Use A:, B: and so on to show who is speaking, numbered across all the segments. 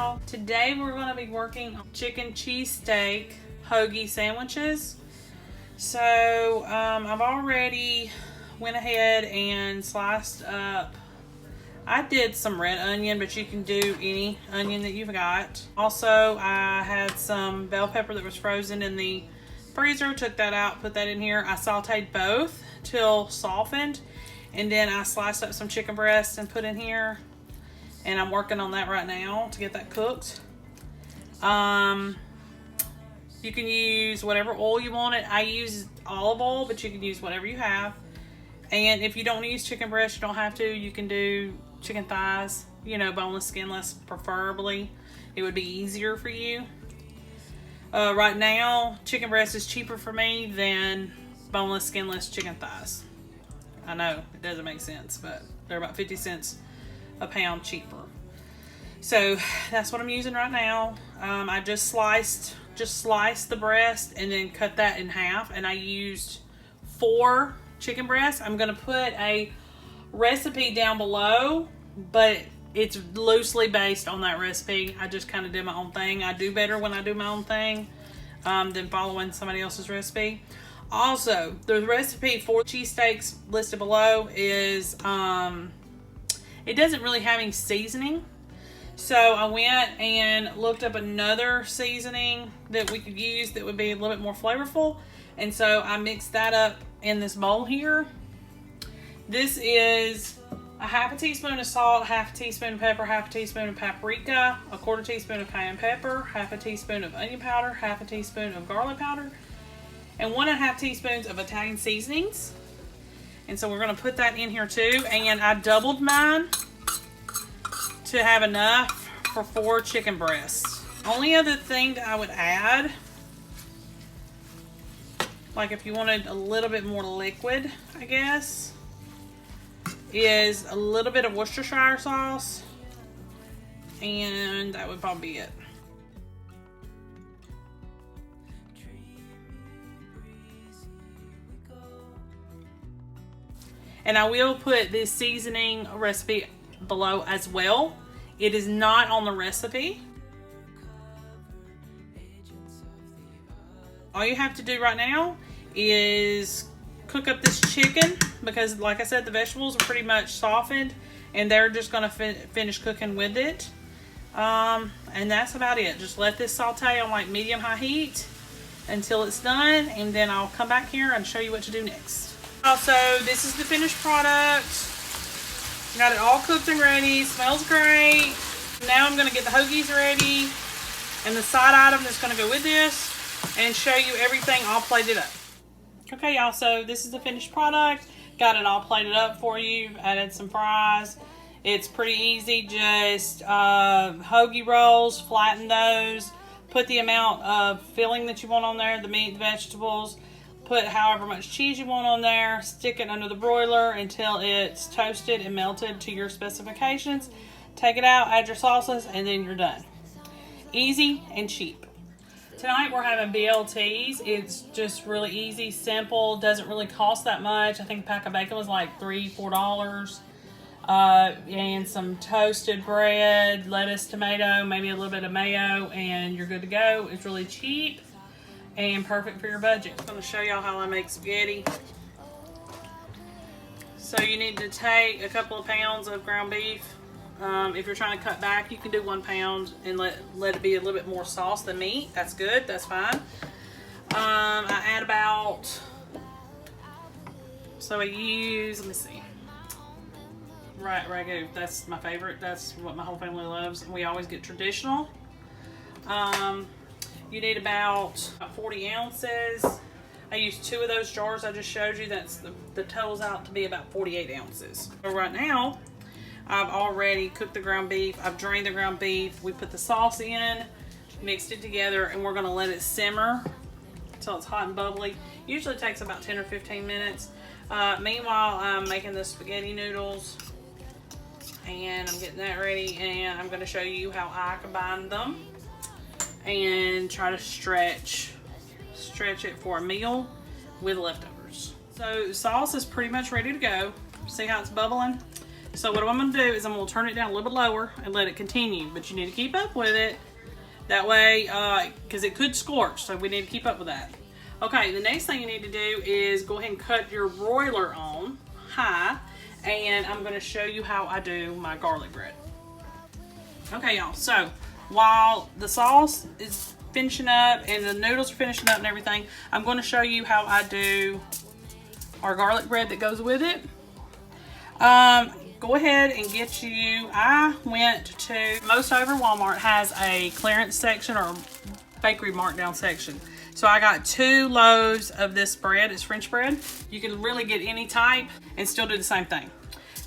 A: y'all. Today we're going to be working on chicken cheesesteak hoagie sandwiches. So I've already went ahead and sliced up. I did some red onion, but you can do any onion that you've got. Also, I had some bell pepper that was frozen in the freezer. Took that out, put that in here. I sauteed both till softened, and then I sliced up some chicken breast and put in here. And I'm working on that right now to get that cooked. You can use whatever oil you want it. I use olive oil, but you can use whatever you have. And if you don't use chicken breast, you don't have to. You can do chicken thighs, you know, boneless, skinless, preferably. It would be easier for you. Right now, chicken breast is cheaper for me than boneless, skinless chicken thighs. I know, it doesn't make sense, but they're about 50 cents a pound cheaper. So that's what I'm using right now. I just sliced the breast and then cut that in half, and I used 4 chicken breasts. I'm gonna put a recipe down below, but it's loosely based on that recipe. I just kind of did my own thing. I do better when I do my own thing than following somebody else's recipe. Also, the recipe for cheesesteaks listed below is it doesn't really have any seasoning. So I went and looked up another seasoning that we could use that would be a little bit more flavorful. And so I mixed that up in this bowl here. This is a half a teaspoon of salt, half a teaspoon of pepper, half a teaspoon of paprika, a quarter teaspoon of cayenne pepper, half a teaspoon of onion powder, half a teaspoon of garlic powder, and 1.5 teaspoons of Italian seasonings. And so we're going to put that in here too. And I doubled mine to have enough for 4 chicken breasts. Only other thing that I would add, like if you wanted a little bit more liquid, I guess, is a little bit of Worcestershire sauce. And that would probably be it. And I will put this seasoning recipe below as well. It is not on the recipe. All you have to do right now is cook up this chicken, because like I said, the vegetables are pretty much softened and they're just going to finish cooking with it. And that's about it. Just let this saute on like medium-high heat until it's done, and then I'll come back here and show you what to do next. Also, this is the finished product. Got it all cooked and ready. Smells great. Now I'm going to get the hoagies ready and the side item that's going to go with this, and show you everything all plated up. Okay, y'all, so this is the finished product. Got it all plated up for you. Added some fries. It's pretty easy. Just hoagie rolls, flatten those. Put the amount of filling that you want on there, the meat, the vegetables. Put however much cheese you want on there. Stick it under the broiler until it's toasted and melted to your specifications. Take it out, add your sauces, and then you're done. Easy and cheap. Tonight we're having BLTs. It's just really easy, simple, doesn't really cost that much. I think a pack of bacon was like $3-4. And some toasted bread, lettuce, tomato, maybe a little bit of mayo, and you're good to go. It's really cheap and perfect for your budget. I'm going to show y'all how I make spaghetti. So you need to take a couple of pounds of ground beef. If you're trying to cut back, you can do 1 pound and let it be a little bit more sauce than meat. That's good, that's fine. I add about, so I use, let me see. Right, Ragu, that's my favorite. That's what my whole family loves. We always get traditional. You need about 40 ounces. I used 2 of those jars I just showed you. That's the total's out to be about 48 ounces. So right now, I've already cooked the ground beef. I've drained the ground beef. We put the sauce in, mixed it together, and we're gonna let it simmer until it's hot and bubbly. Usually takes about 10 or 15 minutes. Meanwhile, I'm making the spaghetti noodles, and I'm getting that ready, and I'm gonna show you how I combine them and try to stretch it for a meal with leftovers. So sauce is pretty much ready to go. See how it's bubbling? So what I'm going to do is I'm going to turn it down a little bit lower and let it continue. But you need to keep up with it. That way, because it could scorch. So we need to keep up with that. Okay, the next thing you need to do is go ahead and cut your broiler on high. And I'm going to show you how I do my garlic bread. Okay, y'all. So while the sauce is finishing up and the noodles are finishing up and everything, I'm going to show you how I do our garlic bread that goes with it. Go ahead and get you, I went to, most over Walmart has a clearance section or bakery markdown section. So I got 2 loaves of this bread. It's French bread. You can really get any type and still do the same thing.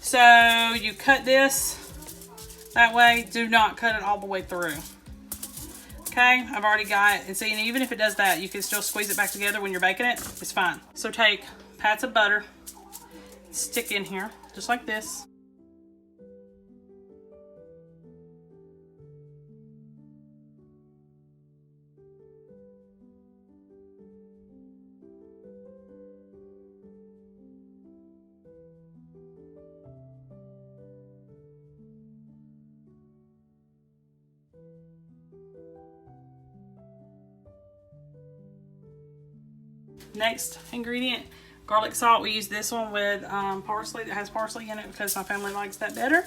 A: So you cut this that way. Do not cut it all the way through. Okay, I've already got it. And see, and even if it does that, you can still squeeze it back together when you're baking it. It's fine. So take pats of butter, stick in here, just like this. Next ingredient, garlic salt. We use this one with parsley that has parsley in it because my family likes that better.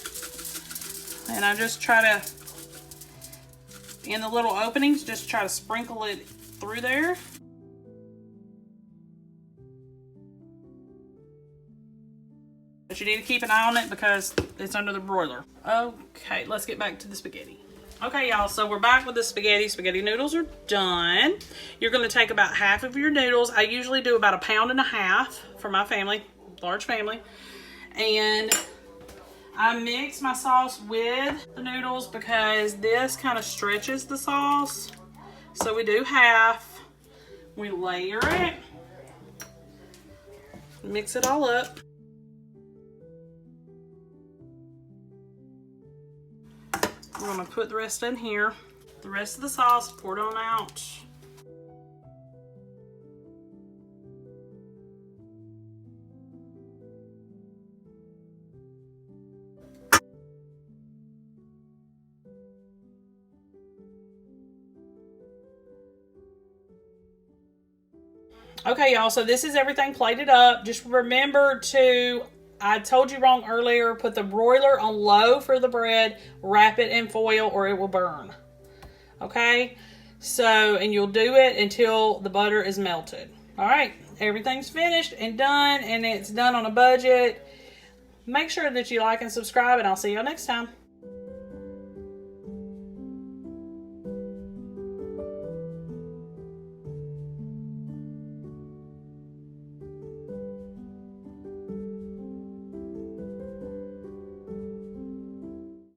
A: And I just try to, in the little openings, just try to sprinkle it through there. But you need to keep an eye on it because it's under the broiler. Okay, let's get back to the spaghetti. Okay, y'all, so we're back with the spaghetti. Spaghetti noodles are done. You're going to take about half of your noodles. I usually do about 1.5 pounds for my family, large family. And I mix my sauce with the noodles because this kind of stretches the sauce. So we do half. We layer it. Mix it all up. I'm going to put the rest in here. The rest of the sauce, pour it on out. Okay, y'all, so this is everything plated up. Just remember to, I told you wrong earlier, put the broiler on low for the bread, wrap it in foil or it will burn. Okay, so, and you'll do it until the butter is melted. All right, everything's finished and done, and it's done on a budget. Make sure that you like and subscribe, and I'll see y'all next time.